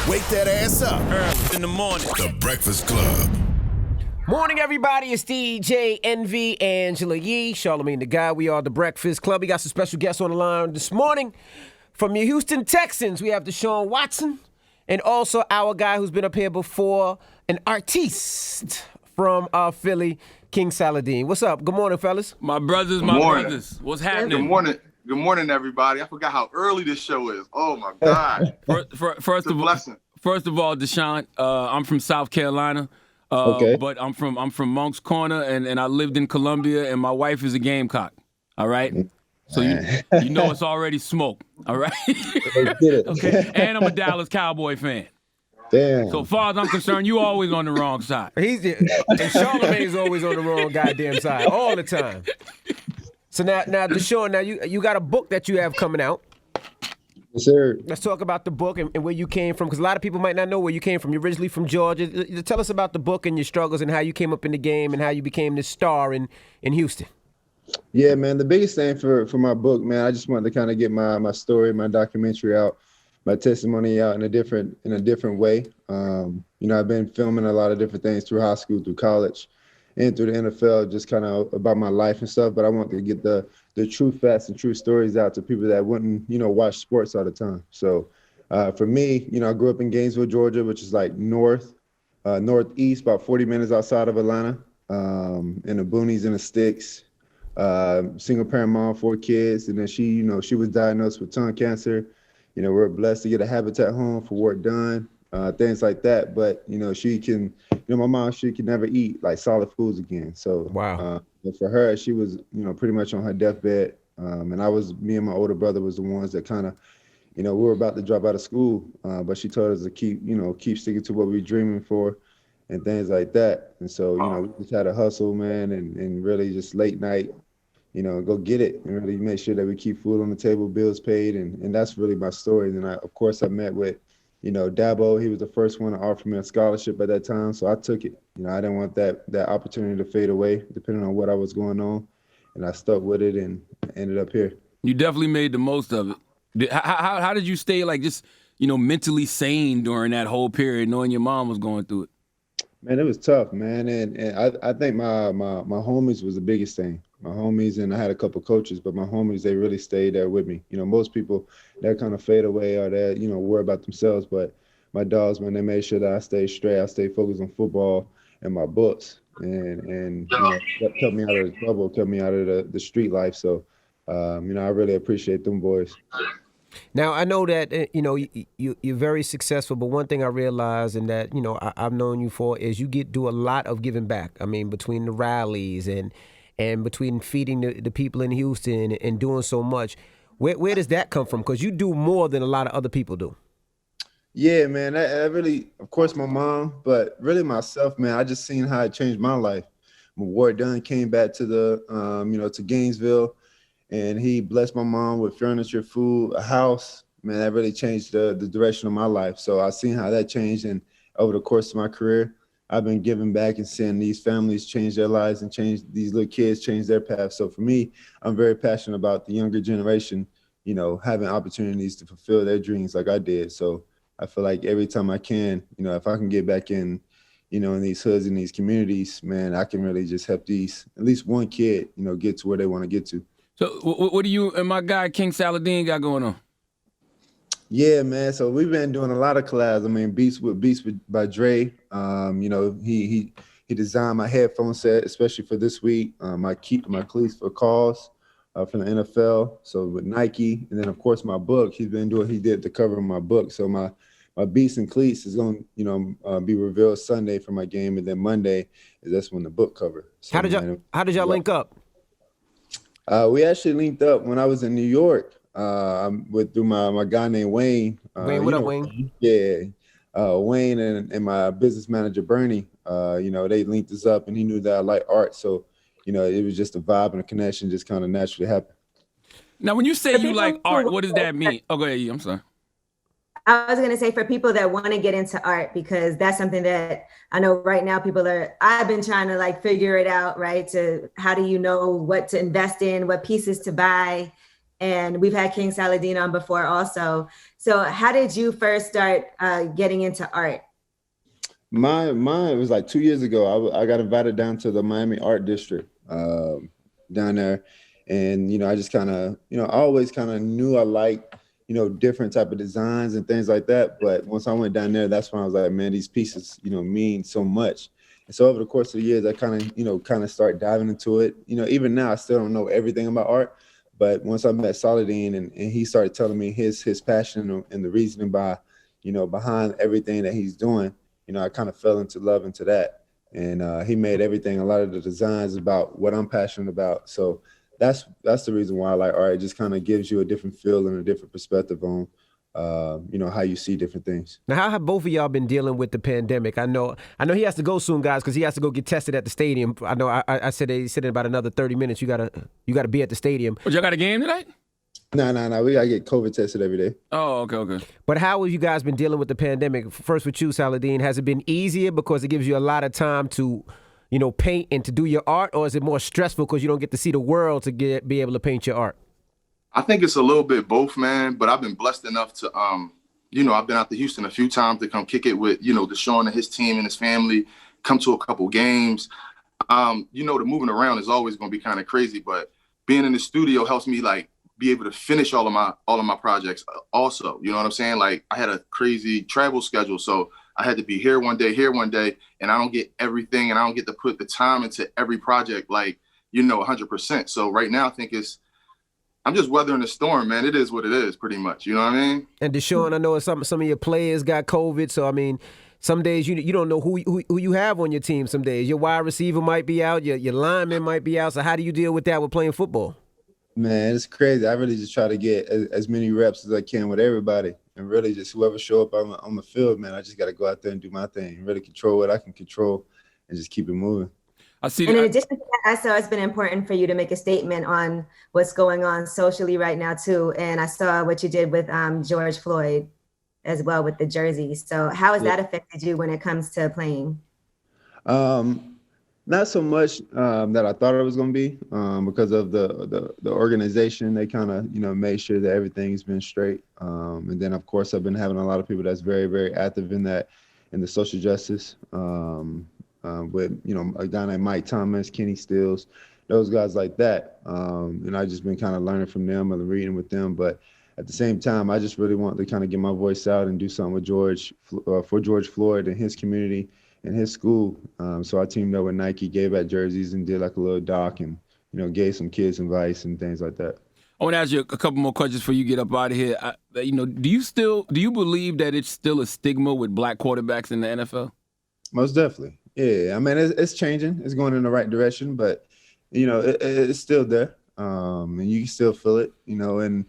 Wake that ass up. Early in the morning. The Breakfast Club. Morning, everybody. It's DJ Envy, Angela Yee, Charlamagne the Guy. We are the Breakfast Club. We got some special guests on the line this morning. From your Houston Texans, we have DeShaun Watson, and also our guy who's been up here before, an artiste from Philly, King Saladeen. What's up? Good morning, fellas. My brothers, brothers. What's happening? Good morning. Good morning, everybody. I forgot how early this show is. Oh, my God. First of all, DeShaun, I'm from South Carolina. Okay. But I'm from Monk's Corner, and I lived in Columbia, and my wife is a Gamecock. All right? So you know it's already smoke. All right? Okay. And I'm a Dallas Cowboy fan. Damn. So far as I'm concerned, you always on the wrong side. And Charlamagne's always on the wrong goddamn side all the time. So now DeShaun, now you got a book that you have coming out. Yes, sir. Let's talk about the book and where you came from, because a lot of people might not know where you came from. You're originally from Georgia. Tell us about the book and your struggles and how you came up in the game and how you became this star in Houston. Yeah, man. The biggest thing for my book, man, I just wanted to kind of get my story, my documentary out, my testimony out in a different way. I've been filming a lot of different things through high school, through college, and through the NFL, just kind of about my life and stuff. But I want to get the true facts and true stories out to people that wouldn't, watch sports all the time. So for me, I grew up in Gainesville, Georgia, which is like northeast, about 40 minutes outside of Atlanta, in the boonies and the sticks. Single parent mom, 4 kids. And then she was diagnosed with tongue cancer. We're blessed to get a Habitat home for work done, things like that. But, she can, my mom, she can never eat like solid foods again. So, wow. But for her, she was, pretty much on her deathbed. And me and my older brother was the ones that kind of, we were about to drop out of school, but she told us to keep sticking to what we were dreaming for and things like that. And so, we just had to hustle, man, and really just late night, go get it and really make sure that we keep food on the table, bills paid. And that's really my story. And I met with, Dabo. He was the first one to offer me a scholarship at that time. So I took it. I didn't want that opportunity to fade away, depending on what I was going on. And I stuck with it and ended up here. You definitely made the most of it. How did you stay mentally sane during that whole period, knowing your mom was going through it? Man, it was tough, man. And I think my homies was the biggest thing. My homies, and I had a couple coaches, but my homies, they really stayed there with me. Most people, that kind of fade away or that, worry about themselves. But my dogs, man, they made sure that I stayed straight. I stayed focused on football and my books and kept me out of the trouble, kept me out of the street life. So, I really appreciate them boys. Now, I know that, you're very successful, but one thing I realize and that, I've known you for is you do a lot of giving back. I mean, between the rallies and between feeding the people in Houston and doing so much. Where does that come from? Because you do more than a lot of other people do. Yeah, man, I really, of course, my mom, but really myself, man, I just seen how it changed my life. When Ward Dunn came back to to Gainesville, and he blessed my mom with furniture, food, a house. Man, that really changed the direction of my life. So I seen how that changed, and over the course of my career, I've been giving back and seeing these families change their lives and these little kids change their path. So for me, I'm very passionate about the younger generation, having opportunities to fulfill their dreams like I did. So I feel like every time I can, if I can get back in, in these hoods and these communities, man, I can really just help at least one kid, get to where they want to get to. So what do you and my guy King Saladeen got going on? Yeah, man. So we've been doing a lot of collabs. I mean, Beats by Dre. He designed my headphone set, especially for this week. My cleats for Cause from the NFL. So with Nike, and then of course my book. He did the cover of my book. So my Beats and cleats is going to be revealed Sunday for my game, and then Monday that's when the book cover. So, how did y'all link up? We actually linked up when I was in New York. Through my guy named Wayne. Wayne, what up, Wayne? Yeah, Wayne and my business manager Bernie. They linked us up, and he knew that I like art, so it was just a vibe and a connection, just kind of naturally happened. Now, when you say you like art, what does that mean? Oh, go ahead. I'm sorry. I was going to say for people that want to get into art, because that's something that I know right now I've been trying to figure it out, right? To how do you know what to invest in, what pieces to buy? And we've had King Saladeen on before also. So how did you first start getting into art? Mine was like 2 years ago. I got invited down to the Miami Art District down there. And, I just kind of, I always kind of knew I liked, different type of designs and things like that. But once I went down there, that's when I was like, man, these pieces, mean so much. And so over the course of the years, I kind of start diving into it. Even now, I still don't know everything about art. But once I met Saladeen and he started telling me his passion and the reasoning behind everything that he's doing, I kind of fell into love into that. And he made everything, a lot of the designs about what I'm passionate about. So that's the reason why I like art. It just kind of gives you a different feel and a different perspective on, how you see different things. Now, how have both of y'all been dealing with the pandemic? I know he has to go soon, guys, because he has to go get tested at the stadium. I know I said he said in about another 30 minutes you gotta be at the stadium. But y'all got a game tonight? No. We gotta get COVID tested every day. Oh, okay. But how have you guys been dealing with the pandemic? First with you, Saladeen, has it been easier because it gives you a lot of time to, paint and to do your art, or is it more stressful because you don't get to see the world to be able to paint your art? I think it's a little bit both, man. But I've been blessed enough to, I've been out to Houston a few times to come kick it with, DeShaun and his team and his family, come to a couple games. The moving around is always going to be kind of crazy, but being in the studio helps me like be able to finish all of my projects also. You know what I'm saying? Like I had a crazy travel schedule, so I had to be here one day, and I don't get everything, and I don't get to put the time into every project like, 100%. So right now I think I'm just weathering the storm, man. It is what it is, pretty much. You know what I mean? And DeShaun, I know some of your players got COVID, so I mean, some days you don't know who you have on your team. Some days your wide receiver might be out, your lineman might be out. So how do you deal with that with playing football? Man, it's crazy. I really just try to get as many reps as I can with everybody, and really just whoever show up on the field, man. I just got to go out there and do my thing, and really control what I can control, and just keep it moving. I see. And in addition to that, I saw it's been important for you to make a statement on what's going on socially right now too. And I saw what you did with George Floyd as well with the jersey. So how has that affected you when it comes to playing? Not so much that I thought it was going to be because of the organization. They kind of, made sure that everything's been straight. And then, of course, I've been having a lot of people that's very, very active in the social justice with, a guy named Mike Thomas, Kenny Stills, those guys like that. And I've just been kind of learning from them and reading with them. But at the same time, I just really want to kind of get my voice out and do something with for George Floyd and his community and his school. So I teamed up with Nike, gave out jerseys and did like a little doc and, gave some kids advice and things like that. I want to ask you a couple more questions before you get up out of here. Do you believe that it's still a stigma with black quarterbacks in the NFL? Most definitely. Yeah. I mean, it's changing. It's going in the right direction, but, it's still there. And you can still feel it, and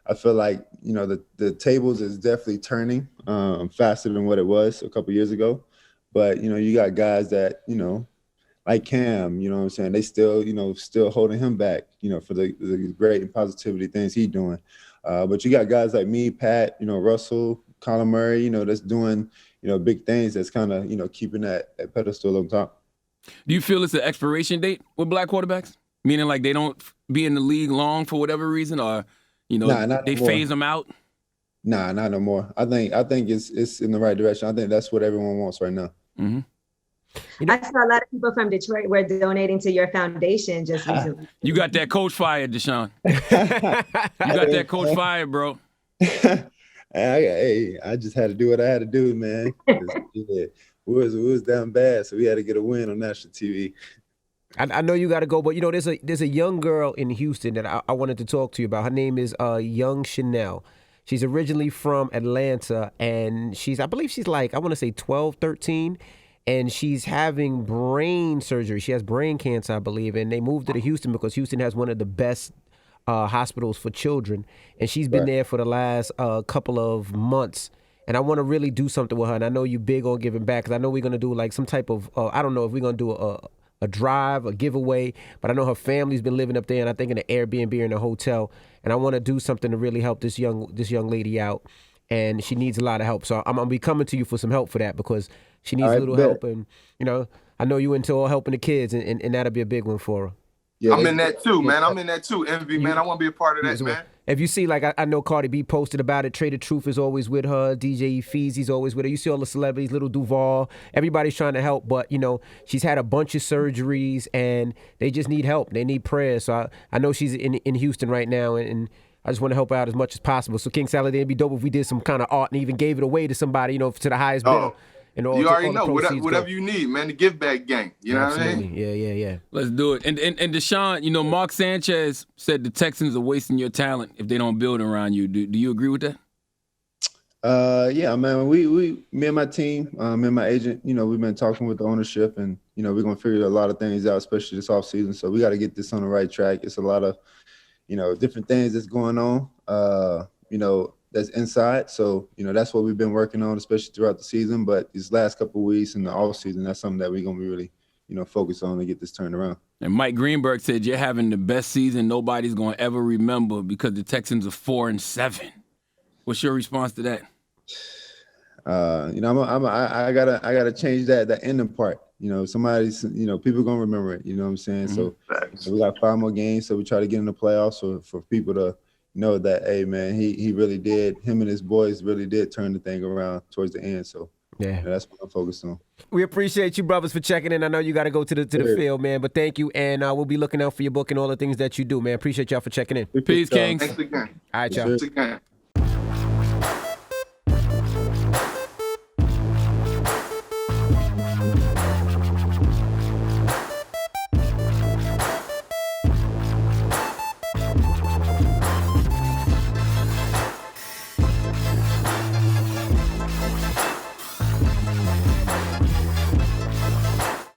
I feel like, the tables is definitely turning faster than what it was a couple years ago. But, you got guys that, like Cam, you know what I'm saying? They still holding him back, for the great and positivity things he's doing. But you got guys like me, Pat, Russell, Colin Murray, that's doing, big things that's kind of, keeping that pedestal on top. Do you feel it's an expiration date with black quarterbacks? Meaning like they don't be in the league long for whatever reason, or, they phase them out? Nah, not no more. I think it's in the right direction. I think that's what everyone wants right now. Mm-hmm. I saw a lot of people from Detroit were donating to your foundation just recently. You got that coach fired, DeShaun. You got that coach fired, bro. Hey, I just had to do what I had to do, man. Yeah, we was down bad, so we had to get a win on national TV. I know you got to go, but there's a young girl in Houston that I wanted to talk to you about. Her name is young Chianne. She's originally from Atlanta, and I believe she's like, I want to say 12, 13, and she's having brain surgery. She has brain cancer, I believe, and they moved her to Houston because Houston has one of the best hospitals for children, and she's been there for the last couple of months. And I want to really do something with her, and I know you're big on giving back, because I know we're going to do like some type of, I don't know if we're going to do a drive, a giveaway, but I know her family's been living up there, and I think in an Airbnb or in a hotel, and I want to do something to really help this young lady out, and she needs a lot of help. So I'm gonna be coming to you for some help for that, because she needs a little help, and I know you into all helping the kids, and that'll be a big one for her. Yeah, I'm in that too, man. I'm in that too. Envy, man. I want to be a part of that, man. If you see, like, I know Cardi B posted about it. Trader Truth is always with her. DJ Feezy's always with her. You see all the celebrities, Little Duval. Everybody's trying to help, but, you know, she's had a bunch of surgeries, and they just need help. They need prayers. So I know she's in Houston right now, and I just want to help her out as much as possible. So, King Saladeen, it'd be dope if we did some kind of art and even gave it away to somebody, you know, to the highest bidder. And you already know. Whatever you need, man. The give back gang. You know what I mean? Yeah. Let's do it. And DeShaun, you know, Mark Sanchez said the Texans are wasting your talent if they don't build around you. Do you agree with that? Yeah, man. Me and my team, me and my agent, you know, we've been talking with the ownership, and you know, we're gonna figure a lot of things out, especially this offseason. So we got to get this on the right track. It's a lot of, you know, different things that's going on. You know, that's inside. So, you know, that's what we've been working on, especially throughout the season. But these last couple of weeks in the off season, that's something that we're gonna be really, you know, focus on to get this turned around. And Mike Greenberg said you're having the best season nobody's gonna ever remember because the Texans are 4-7. What's your response to that? You know, I gotta change that ending part. You know, somebody's, you know, people gonna remember it. You know what I'm saying? Mm-hmm. So we got 5 more games, so we try to get in the playoffs for people to know that, hey man, he really did. Him and his boys really did turn the thing around towards the end. So yeah, that's what I'm focused on. We appreciate you, brothers, for checking in. I know you got to go to the field, man, but thank you, and we'll be looking out for your book and all the things that you do, man. Appreciate y'all for checking in. Peace, Kings. Thanks again. All right, y'all. Thanks again.